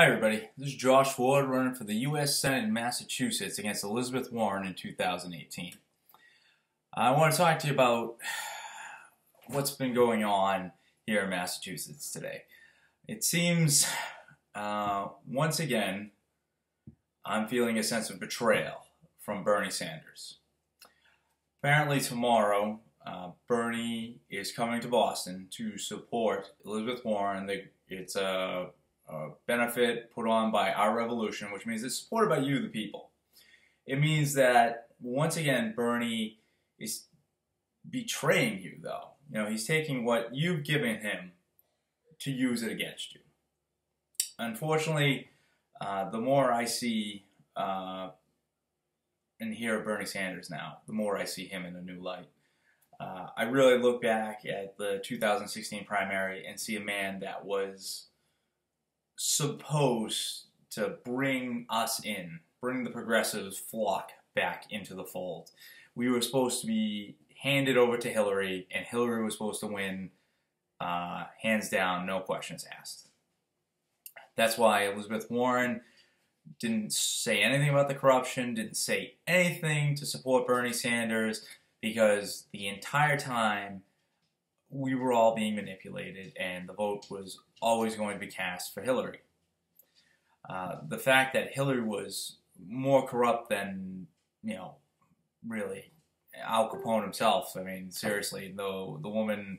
Hi everybody, this is Josh Ford running for the U.S. Senate in Massachusetts against Elizabeth Warren in 2018. I want to talk to you about what's been going on here in Massachusetts today. It seems, once again, I'm feeling a sense of betrayal from Bernie Sanders. Apparently tomorrow, Bernie is coming to Boston to support Elizabeth Warren. It's a benefit put on by our revolution, which means it's supported by you, the people. It means that, once again, Bernie is betraying you, though. You know, he's taking what you've given him to use it against you. Unfortunately, the more I see and hear Bernie Sanders now, the more I see him in a new light. I really look back at the 2016 primary and see a man that was supposed to bring us in, bring the progressives flock back into the fold. We were supposed to be handed over to Hillary, and Hillary was supposed to win hands down, no questions asked. That's why Elizabeth Warren didn't say anything about the corruption, didn't say anything to support Bernie Sanders, because the entire time we were all being manipulated and the vote was always going to be cast for Hillary. The fact that Hillary was more corrupt than, really Al Capone himself. I mean, seriously, though, the woman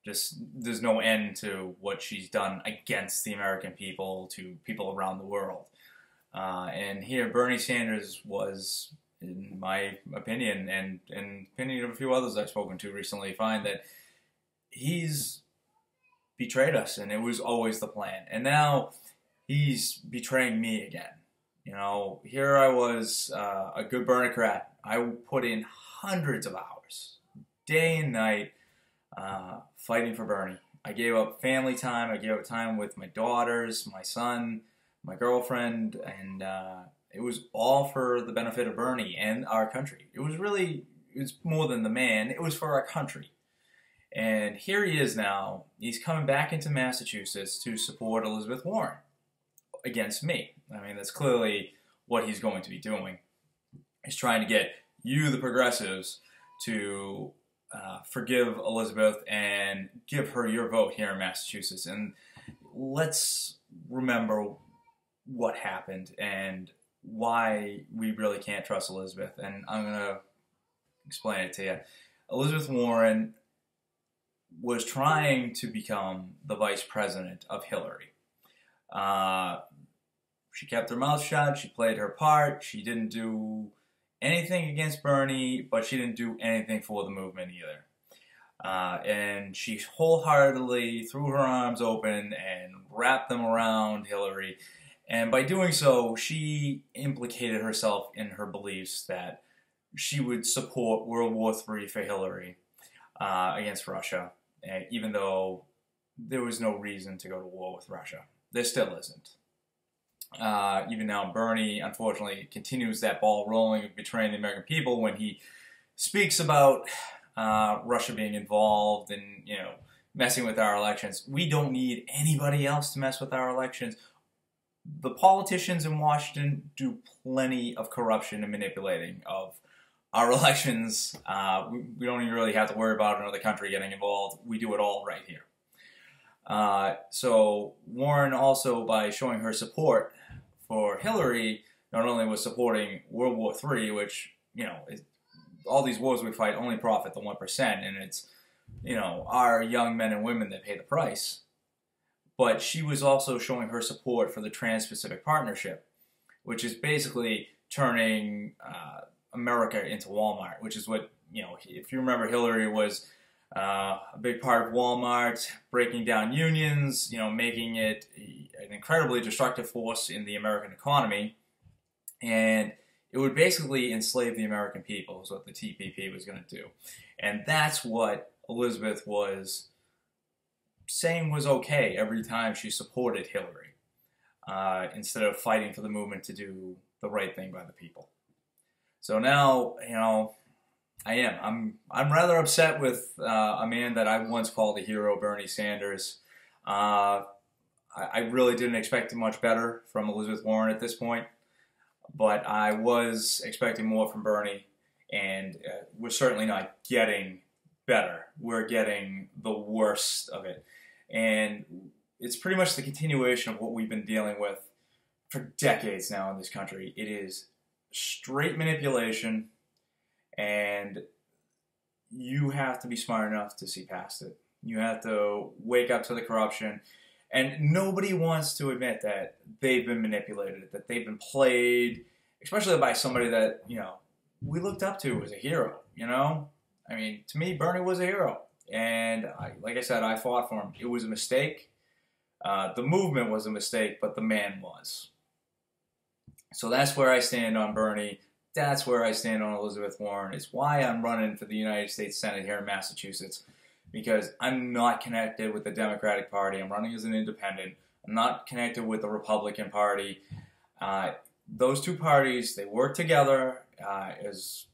just, there's no end to what she's done against the American people, to people around the world. And here, Bernie Sanders was, in my opinion, and in opinion of a few others I've spoken to recently, find that he's betrayed us, and it was always the plan. And now he's betraying me again. You know, here I was, a good Bernicrat. I put in hundreds of hours, day and night, fighting for Bernie. I gave up family time. I gave up time with my daughters, my son, my girlfriend, and it was all for the benefit of Bernie and our country. It was more than the man. It was for our country. And here he is now. He's coming back into Massachusetts to support Elizabeth Warren against me. I mean, that's clearly what he's going to be doing. He's trying to get you, the progressives, to forgive Elizabeth and give her your vote here in Massachusetts. And let's remember what happened and why we really can't trust Elizabeth. And I'm going to explain it to you. Elizabeth Warren was trying to become the vice president of Hillary. She kept her mouth shut. She played her part. She didn't do anything against Bernie, but she didn't do anything for the movement either. And she wholeheartedly threw her arms open and wrapped them around Hillary. And by doing so, she implicated herself in her beliefs that she would support World War III for Hillary against Russia, even though there was no reason to go to war with Russia. There still isn't. Even now, Bernie, unfortunately, continues that ball rolling of betraying the American people when he speaks about Russia being involved and, messing with our elections. We don't need anybody else to mess with our elections. The politicians in Washington do plenty of corruption and manipulating of our elections. We don't even really have to worry about another country getting involved. We do it all right here. So Warren also, by showing her support for Hillary, not only was supporting World War III, which, all these wars we fight only profit the 1%, and it's, our young men and women that pay the price. But she was also showing her support for the Trans-Pacific Partnership, which is basically turning America into Walmart, which is what, if you remember, Hillary was a big part of Walmart, breaking down unions, making it an incredibly destructive force in the American economy. And it would basically enslave the American people, is what the TPP was going to do. And that's what Elizabeth was saying was okay every time she supported Hillary, instead of fighting for the movement to do the right thing by the people. So now, I'm rather upset with a man that I once called a hero, Bernie Sanders. I really didn't expect much better from Elizabeth Warren at this point, but I was expecting more from Bernie, and we're certainly not getting better. We're getting the worst of it. And it's pretty much the continuation of what we've been dealing with for decades now in this country. It is straight manipulation, and you have to be smart enough to see past it. You have to wake up to the corruption. And nobody wants to admit that they've been manipulated, that they've been played, especially by somebody that, we looked up to as a hero, I mean, to me, Bernie was a hero. And like I said, I fought for him. It was a mistake. The movement was a mistake, but the man was. So that's where I stand on Bernie. That's where I stand on Elizabeth Warren. It's why I'm running for the United States Senate here in Massachusetts, because I'm not connected with the Democratic Party. I'm running as an independent. I'm not connected with the Republican Party. Those two parties, they work together as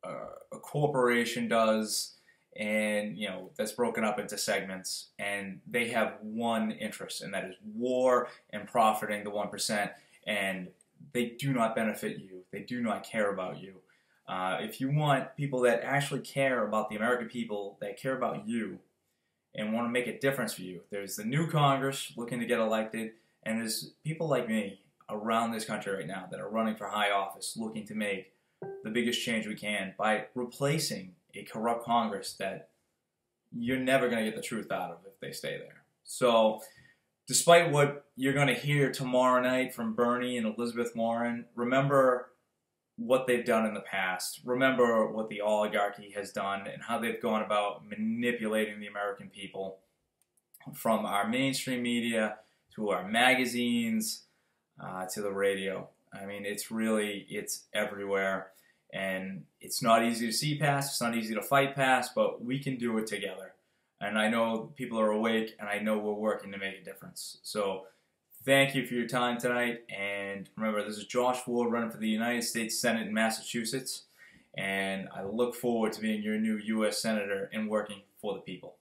a corporation does, and that's broken up into segments, and they have one interest, and that is war and profiting the 1%, and they do not benefit you. They do not care about you. If you want people that actually care about the American people, that care about you, and want to make a difference for you, there's the new Congress looking to get elected, and there's people like me around this country right now that are running for high office, looking to make the biggest change we can by replacing a corrupt Congress that you're never going to get the truth out of if they stay there. So, despite what you're going to hear tomorrow night from Bernie and Elizabeth Warren, remember what they've done in the past. Remember what the oligarchy has done and how they've gone about manipulating the American people, from our mainstream media to our magazines to the radio. I mean, it's everywhere, and it's not easy to see past, it's not easy to fight past, but we can do it together. And I know people are awake, and I know we're working to make a difference. So thank you for your time tonight, and remember, this is Josh Ford running for the United States Senate in Massachusetts, and I look forward to being your new U.S. Senator and working for the people.